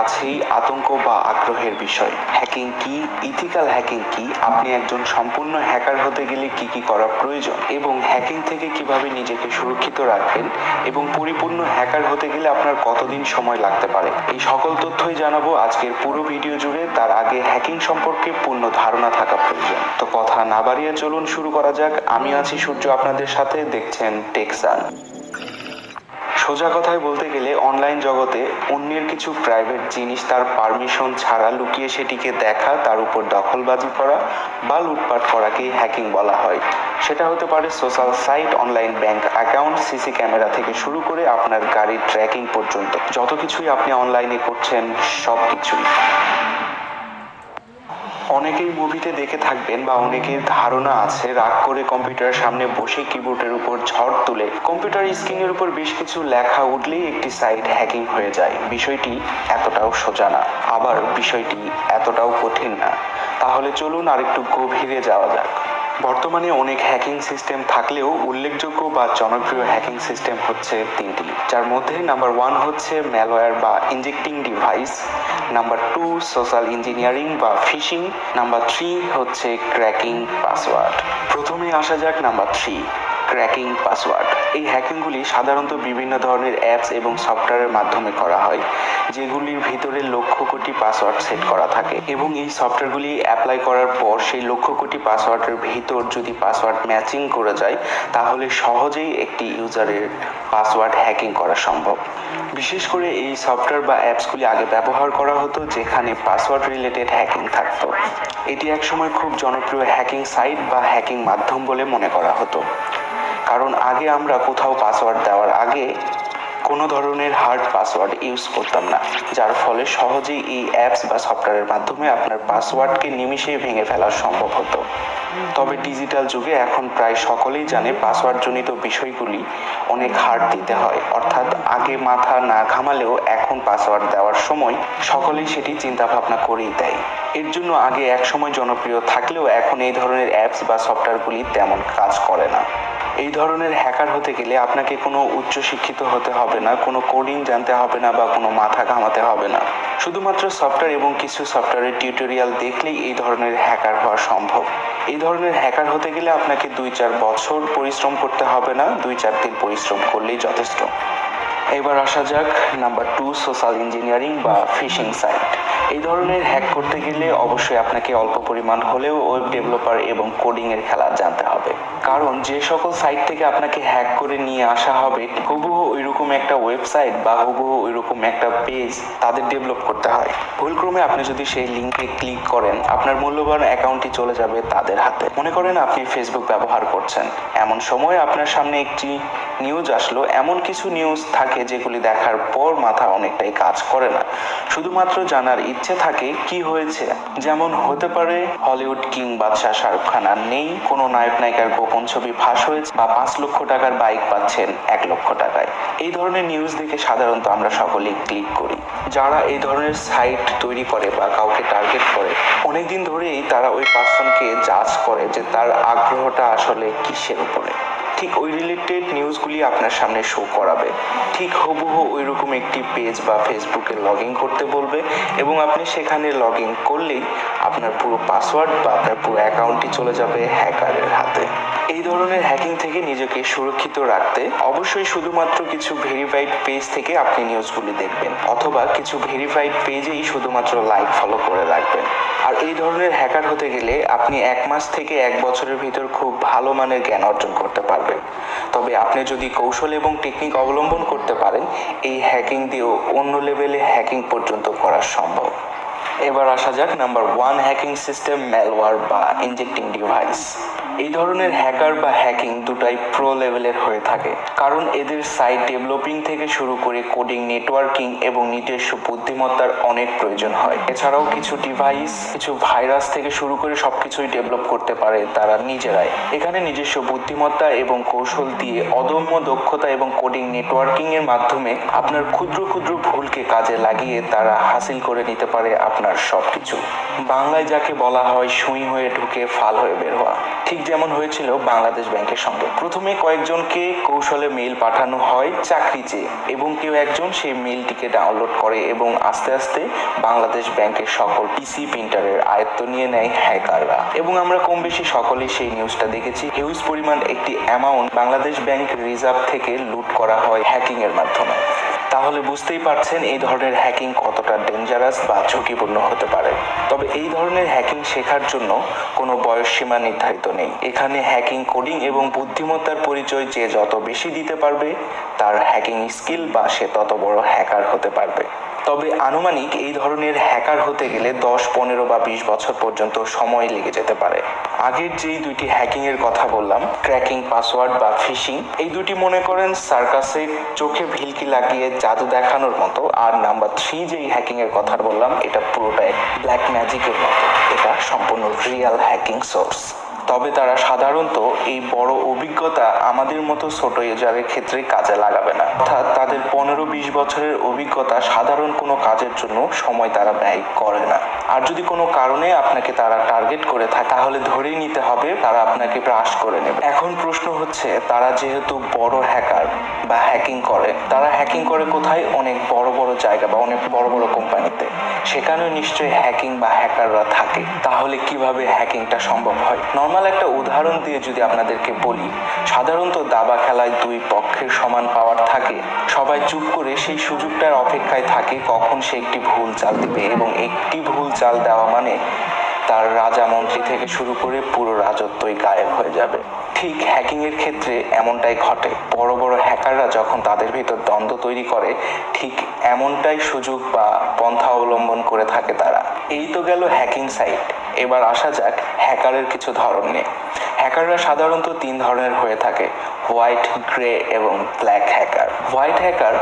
আছেই আতঙ্ক বা আগ্রহের বিষয়। হ্যাকিং কি, ইথিক্যাল হ্যাকিং কি, আপনি একজন সম্পূর্ণ হ্যাকার হতে গেলে কি কি করা প্রয়োজন এবং হ্যাকিং থেকে কিভাবে নিজেকে সুরক্ষিত রাখবেন এবং পরিপূর্ণ হ্যাকার হতে গেলে আপনার কতদিন সময় লাগতে পারে, এই সকল তথ্যই জানাবো আজকের পুরো ভিডিও জুড়ে। তার আগে হ্যাকিং সম্পর্কে পূর্ণ ধারণা থাকা প্রয়োজন। তো কথা না বাড়িয়ে চলুন শুরু করা যাক। আমি আছি সূর্য আপনাদের সাথে, দেখছেন টেকসান। সোজা কথায় বলতে গেলে অনলাইন জগতে অন্যের কিছু প্রাইভেট জিনিস তার পারমিশন ছাড়া লুকিয়ে সেটিকে দেখা, তার উপর দখলবাজি করা বা লুটপাট করাকেই হ্যাকিং বলা হয়। সেটা হতে পারে social site, online bank account, CC camera থেকে শুরু করে আপনার গাড়ির ট্র্যাকিং পর্যন্ত যত কিছুই আপনি অনলাইনে করছেন সব কিছুই। অনেকেই মুভিতে দেখে থাকবেন বা অনেকের ধারণা আছে রাগ করে কম্পিউটারের সামনে বসে কিবোর্ডের উপর ঝড় তুলে কম্পিউটার স্ক্রিনের উপর বেশ কিছু লেখা উঠলেই একটি সাইট হ্যাকিং হয়ে যায়। বিষয়টি এতটাও সোজা না, আবার বিষয়টি এতটাও কঠিন না। তাহলে চলুন আরেকটু গভীরে যাওয়া যাক। বর্তমানে অনেক হ্যাকিং সিস্টেম থাকলেও উল্লেখযোগ্য বা জনপ্রিয় হ্যাকিং সিস্টেম হচ্ছে তিনটি, যার মধ্যে নাম্বার 1 হচ্ছে ম্যালওয়্যার বা injecting device, number 2 social engineering বা ফিশিং, নাম্বার 3 হচ্ছে ক্র্যাকিং পাসওয়ার্ড। প্রথমে আসা যাক নাম্বার 3, ক্র্যাকিং পাসওয়ার্ড। এই হ্যাকিংগুলি সাধারণত বিভিন্ন ধরনের অ্যাপস এবং সফটওয়্যারের মাধ্যমে করা হয়, যেগুলির ভিতরে লক্ষ কোটি পাসওয়ার্ড সেট করা থাকে এবং এই সফটওয়্যারগুলি অ্যাপ্লাই করার পর সেই লক্ষ কোটি পাসওয়ার্ডের ভিতর যদি পাসওয়ার্ড ম্যাচিং করে যায় তাহলে সহজেই একটি ইউজারের পাসওয়ার্ড হ্যাকিং করা সম্ভব। বিশেষ করে এই সফটওয়্যার বা অ্যাপসগুলি আগে ব্যবহার করা হতো যেখানে পাসওয়ার্ড রিলেটেড হ্যাকিং থাকতো। এটি একসময় খুব জনপ্রিয় হ্যাকিং সাইট বা হ্যাকিং মাধ্যম বলে মনে করা হতো, কারণ আগে আমরা কোথাও পাসওয়ার্ড দেওয়ার আগে কোনো ধরনের হার্ড পাসওয়ার্ড ইউজ করতাম না, যার ফলে সহজেই এই অ্যাপস বা সফটওয়্যারের মাধ্যমে আপনার পাসওয়ার্ডকে নিমিষেই ভেঙে ফেলা সম্ভব হতো। তবে ডিজিটাল যুগে এখন প্রায় সকলেই জানে পাসওয়ার্ড জনিত বিষয়গুলি অনেক হার্ড দিতে হয়, অর্থাৎ আগে মাথা না ঘামালেও এখন পাসওয়ার্ড দেওয়ার সময় সকলেই সেটি চিন্তা ভাবনা করেই দেয়। এর জন্য আগে একসময় জনপ্রিয় থাকলেও এখন এই ধরনের অ্যাপস বা সফটওয়্যারগুলি তেমন কাজ করে না। এই ধরনের হ্যাকার হতে গেলে আপনাকে কোনো উচ্চশিক্ষিত হতে হবে না, কোনো কোডিং জানতে হবে না বা কোনো মাথা ঘামাতে হবে না। শুধুমাত্র সফটওয়্যার এবং কিছু সফটওয়্যারের টিউটোরিয়াল দেখলেই এই ধরনের হ্যাকার হওয়া সম্ভব। এই ধরনের হ্যাকার হতে গেলে আপনাকে 2-4 বছর পরিশ্রম করতে হবে না, 2-4 দিন পরিশ্রম করলেই যথেষ্ট। এবার আসা যাক নাম্বার 2, সোশ্যাল ইঞ্জিনিয়ারিং বা ফিশিং সাইট। এই ধরনের হ্যাক করতে গেলে অবশ্যই আপনাকে অল্প পরিমাণ হলেও ওয়েব ডেভেলপার এবং কোডিং এর খেলা জানতে হবে, কারণ যে সকল সাইট থেকে আপনাকে হ্যাক করে নিয়ে আসা হবে হুবহু ওইরকম একটা ওয়েবসাইট বা হুবহু ওইরকম একটা পেজ তাদের ডেভেলপ করতে হয়। ভুলক্রমে আপনি যদি সেই লিঙ্কে ক্লিক করেন আপনার মূল্যবান অ্যাকাউন্টটি চলে যাবে তাদের হাতে। মনে করেন আপনি ফেসবুক ব্যবহার করছেন, এমন সময় আপনার সামনে একটি নিউজ আসলো। এমন কিছু নিউজ থাকে যেগুলি দেখার পর মাথা অনেকটাই কাজ করে না, শুধুমাত্র জানার ইচ্ছে থাকে কি হয়েছে। যেমন হতে পারে হলিউড কিং বাদশাহ শাহরুখ খান আর নেই, কোনো নায়ক নায়িকার গোপন ছবি ফাঁস হয়েছে, বা 5 লক্ষ টাকার বাইক পাচ্ছেন 1 লক্ষ টাকায়। এই ধরনের নিউজ দেখে সাধারণত আমরা সকলেই ক্লিক করি। যারা এই ধরনের সাইট তৈরি করে বা কাউকে টার্গেট করে অনেকদিন ধরেই তারা ওই পার্সনকে জাজ করে যে তার আগ্রহটা আসলে কিসের উপরে। ঠিক ওই রিলেটেড নিউজগুলি আপনার সামনে শো করাবে, ঠিক হুবহু ওইরকম একটি পেজ বা ফেসবুকে লগ ইন করতে বলবে এবং আপনি সেখানে লগ ইন করলেই আপনার পুরো পাসওয়ার্ড বা আপনার পুরো অ্যাকাউন্টটি চলে যাবে হ্যাকারের হাতে। এই ধরনের হ্যাকিং থেকে নিজেকে সুরক্ষিত রাখতে অবশ্যই শুধুমাত্র কিছু ভেরিফাইড পেজ থেকে আপনি নিউজগুলি দেখবেন, অথবা কিছু ভেরিফাইড পেজেই শুধুমাত্র লাইক ফলো করে রাখবেন। আর এই ধরনের হ্যাকার হতে গেলে আপনি 1 মাস থেকে 1 বছরের ভিতর খুব ভালো মানের জ্ঞান অর্জন করতে পারবেন। তবে আপনি যদি কৌশল এবং টেকনিক অবলম্বন করতে পারেন এই হ্যাকিং দিয়েও অন্য লেভেলে হ্যাকিং পর্যন্ত করা সম্ভব। এবার আসা যাক নাম্বার 1, হ্যাকিং সিস্টেম, ম্যালওয়্যার বা ইনজেক্টিং ডিভাইস। এই ধরনের হ্যাকার বা হ্যাকিং দুটাই প্রো লেভেলের হয়ে থাকে, কারণ এদের সাইট ডেভেলপিং থেকে শুরু করে কোডিং, নেটওয়ার্কিং এবং নিজস্ব বুদ্ধিমত্তার অনেক প্রয়োজন হয়। এছাড়াও কিছু ডিভাইস, কিছু ভাইরাস থেকে শুরু করে সবকিছুই ডেভেলপ করতে পারে তারা নিজেরাই। এখানে নিজস্ব বুদ্ধিমত্তা এবং কৌশল দিয়ে অদম্য দক্ষতা এবং কোডিং, নেটওয়ার্কিং এর মাধ্যমে আপনার ক্ষুদ্র ক্ষুদ্র ভুলকে কাজে লাগিয়ে তারা হাসিল করে নিতে পারে আপনার সবকিছু। বাংলায় যাকে বলা হয় সুই হয়ে ঢুকে ফাল হয়ে বের হওয়া। ঠিক যেমন হয়েছিল বাংলাদেশ ব্যাংকের সঙ্গে। প্রথমে কয়েকজনকে কৌশলে মেইল পাঠানো হয় চাকরি চেয়ে, এবং কেউ একজন সেই মেইলটিকে ডাউনলোড করে এবং আস্তে আস্তে বাংলাদেশ ব্যাংকের সকল পিসি প্রিন্টারের আয়ত্ত নিয়ে নেয় হ্যাকাররা। এবং আমরা কম বেশি সকলেই সেই নিউজটা দেখেছি। হিউজ পরিমাণ একটি অ্যামাউন্ট বাংলাদেশ ব্যাংক রিজার্ভ থেকে লুট করা হয় হ্যাকিং এর মাধ্যমে। তাহলে বুঝতেই পারছেন এই ধরনের হ্যাকিং কতটা ডেঞ্জারাস বা ঝুঁকিপূর্ণ হতে পারে। তবে এই ধরনের হ্যাকিং শেখার জন্য কোনো বয়স সীমা নির্ধারিত নেই। এখানে হ্যাকিং কোডিং এবং বুদ্ধিমত্তার পরিচয় যে যত বেশি দিতে পারবে তার হ্যাকিং স্কিল বা সে তত বড় হ্যাকার হতে পারবে। তবে আনুমানিক এই ধরনের হ্যাকার হতে গেলে 10, 15 বা 20 বছর পর্যন্ত সময় লেগে যেতে পারে। আগের যেই দুইটি হ্যাকিং এর কথা বললাম, ক্র্যাকিং পাসওয়ার্ড বা ফিশিং, এই দুটি মনে করেন সার্কাসে চোখে ভিলকি লাগিয়ে জাদু দেখানোর মতো। আর নাম্বার 3 যেই হ্যাকিং এর কথা বললাম, এটা পুরোটাই ব্ল্যাক ম্যাজিকের মতো। এটা সম্পূর্ণ রিয়েল হ্যাকিং সোর্স। তবে তারা সাধারণত এই বড় অভিজ্ঞতা আমাদের মতো ছোট ইউজারের ক্ষেত্রে কাজে লাগাবে না। অর্থাৎ তাদের 15-20 বছরের অভিজ্ঞতা সাধারণ কোনো কাজের জন্য সময় তারা ব্যয় করে না। আর যদি কোনো কারণে আপনাকে তারা টার্গেট করে থাকে তাহলে ধরেই নিতে হবে তারা আপনাকে ব্রাশ করে নেবে। এখন প্রশ্ন হচ্ছে, তারা যেহেতু বড় হ্যাকার বা হ্যাকিং করে, তারা হ্যাকিং করে কোথায়? অনেক বড় বড় জায়গা বা অনেক বড় বড় কোম্পানিতে। সেখানেও নিশ্চয়ই হ্যাকিং বা হ্যাকাররা থাকে। তাহলে কিভাবে হ্যাকিংটা সম্ভব হয়? নর্মাল একটা উদাহরণ দিয়ে যদি আপনাদেরকে বলি, সাধারণত দাবা খেলায় দুই পক্ষের সমান পাওয়ার থাকে। সবাই চুপ করে সেই সুযোগটার অপেক্ষায় থাকে কখন সে একটি ভুল চাল দিবে, এবং একটি ভুল চাল দেওয়া মানে তার রাজা মন্ত্রী থেকে শুরু করে পুরো রাজত্বই গায়েব হয়ে যাবে। ঠিক হ্যাকিং এর ক্ষেত্রে এমনটাই ঘটে। বড় বড় হ্যাকাররা যখন তাদের ভিতর দ্বন্দ্ব তৈরি করে, ঠিক এমনটাই সুযোগ বা পন্থা অবলম্বন করে থাকে তারা। এই তো গেল হ্যাকিং সাইট। এবার আসা যাক হ্যাকারের কিছু ধরন নিয়ে। হ্যাকাররা সাধারণত 3 ধরনের হয়ে থাকে: হোয়াইট, গ্রে এবং ব্ল্যাক হ্যাকার। হোয়াইট হ্যাকার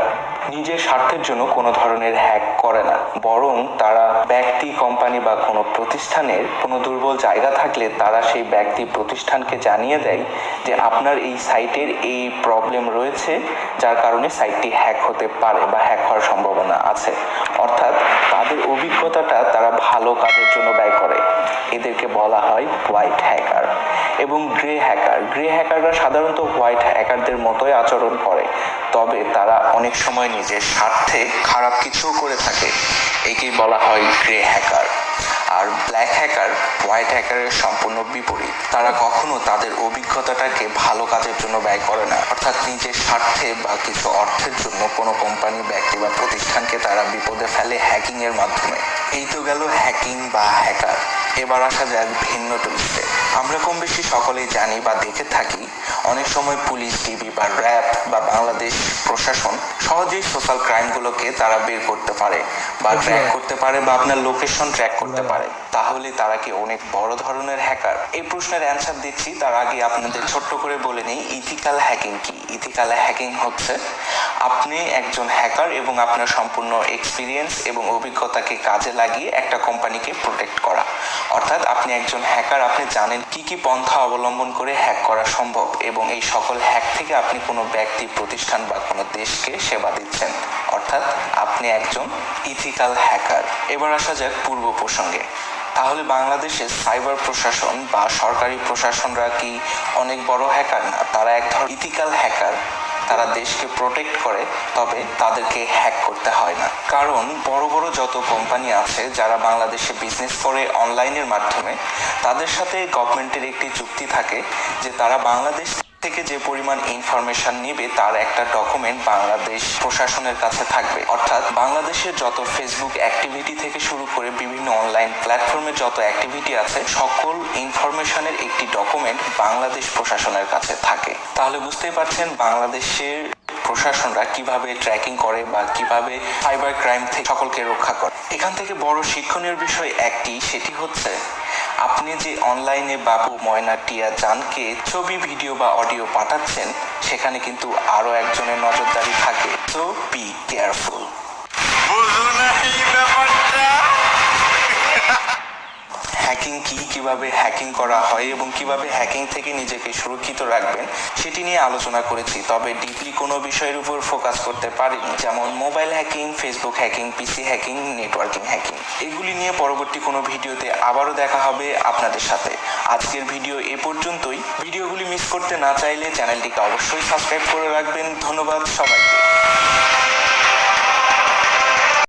নিজের স্বার্থের জন্য কোনো ধরনের হ্যাক করে না, বরং তারা ব্যক্তি, কোম্পানি বা কোনো প্রতিষ্ঠানের কোনো দুর্বল জায়গা থাকলে তারা সেই ব্যক্তি, প্রতিষ্ঠানকে জানিয়ে দেয় যে আপনার এই সাইটের এই প্রবলেম রয়েছে, যার কারণে সাইটটি হ্যাক হতে পারে বা হ্যাক হওয়ার সম্ভাবনা আছে। অর্থাৎ তাদের অভিজ্ঞতাটা তারা ভালো কাজের জন্য ব্যয় করে। এদেরকে বলা হয় হোয়াইট হ্যাকার। এবং গ্রে হ্যাকার। গ্রে হ্যাকাররা সাধারণত হোয়াইট হ্যাকারদের মতোই আচরণ করে, তবে তারা অনেক সময় নিজের স্বার্থে খারাপ কিছুও করে থাকে। একেই বলা হয় গ্রে হ্যাকার। আর ব্ল্যাক হ্যাকার হোয়াইট হ্যাকারের সম্পূর্ণ বিপরীত। তারা কখনো তাদের অভিজ্ঞতাটাকে ভালো কাজের জন্য ব্যয় করে না, অর্থাৎ নিজের স্বার্থে বা কিছু অর্থের জন্য কোনো কোম্পানি, ব্যক্তি বা প্রতিষ্ঠানকে তারা বিপদে ফেলে হ্যাকিং এর মাধ্যমে। এই তো গেল হ্যাকিং বা হ্যাকার। এবার আসা যাক ভিন্ন টুইস্টে। আমরা কম বেশি সকলেই জানি বা দেখে থাকি, অনেক সময় পুলিশ, টিভি বা র্যাব বা বাংলাদেশ প্রশাসন সহজেই সোশ্যাল ক্রাইমগুলোকে তারা বের করতে পারে বা ট্র্যাক করতে পারে বা আপনার লোকেশন ট্র্যাক করতে পারে। তাহলে তারা কি অনেক বড় ধরনের হ্যাকার? এই প্রশ্নের অ্যান্সার দিচ্ছি, তার আগে আপনাদের ছোট্ট করে বলে নেই ইথিক্যাল হ্যাকিং কি। ইথিক্যাল হ্যাকিং হচ্ছে আপনি একজন হ্যাকার এবং আপনার সম্পূর্ণ এক্সপিরিয়েন্স এবং অভিজ্ঞতাকে কাজে লাগিয়ে একটা কোম্পানিকে প্রোটেক্ট করা। অর্থাৎ আপনি একজন হ্যাকার, আপনি জানেন কি কি পন্থা অবলম্বন করে হ্যাক করা সম্ভব, এবং এই সকল হ্যাক থেকে আপনি কোনো ব্যক্তি, প্রতিষ্ঠান বা কোনো দেশকে সেবা দিচ্ছেন। অর্থাৎ আপনি একজন ইথিক্যাল হ্যাকার। এবার আসা যাক পূর্ব প্রসঙ্গে। তাহলে বাংলাদেশের সাইবার প্রশাসন বা সরকারি প্রশাসনরা কি অনেক বড় হ্যাকার? না, তারা এক ধরনের ইথিক্যাল হ্যাকার। তারা দেশকে প্রোটেক্ট করে, তবে তাদেরকে হ্যাক করতে হয় না। কারণ বড় বড় যত কোম্পানি আছে যারা বাংলাদেশে বিজনেস করে অনলাইনের মাধ্যমে, তাদের সাথে গভর্নমেন্টের একটি চুক্তি থাকে যে তারা বাংলাদেশ থেকে যে পরিমাণ ইনফরমেশন নেবে তার একটা ডকুমেন্ট বাংলাদেশ প্রশাসনের কাছে থাকবে। অর্থাৎ বাংলাদেশের যত ফেসবুক অ্যাক্টিভিটি থেকে শুরু করে বিভিন্ন অনলাইন প্ল্যাটফর্মের যত অ্যাক্টিভিটি আছে, সকল ইনফরমেশনের একটি ডকুমেন্ট বাংলাদেশ প্রশাসনের কাছে থাকে। তাহলে বুঝতেই পারছেন বাংলাদেশের প্রশাসনরা কিভাবে ট্র্যাকিং করে বা কিভাবে সাইবার ক্রাইম থেকে সকলকে রক্ষা করে। এখান থেকে বড় শিক্ষণীয় বিষয় একটি, সেটি হচ্ছে আপনি যে অনলাইনে বাবু, ময়না, টিয়া, জানকে ছবি, ভিডিও বা অডিও পাঠাচ্ছেন, সেখানে কিন্তু আরো একজনের নজরদারি থাকে। So be careful. Hacking hacking কি, কিভাবে হ্যাকিং করা হয় এবং কিভাবে হ্যাকিং থেকে নিজেকে সুরক্ষিত রাখবেন সেটি নিয়ে আলোচনা করেছি, তবে ডিপলি কোনো বিষয়ের উপর ফোকাস করতে পারিনি, যেমন মোবাইল হ্যাকিং, ফেসবুক হ্যাকিং, পিসি হ্যাকিং, নেটওয়ার্কিং হ্যাকিং। এগুলি নিয়ে পরবর্তী কোনো ভিডিওতে আবারও দেখা হবে আপনাদের সাথে। আজকের ভিডিও এ পর্যন্তই। ভিডিওগুলি মিস করতে না চাইলে চ্যানেলটিকে অবশ্যই সাবস্ক্রাইব করে রাখবেন। ধন্যবাদ সবাইকে।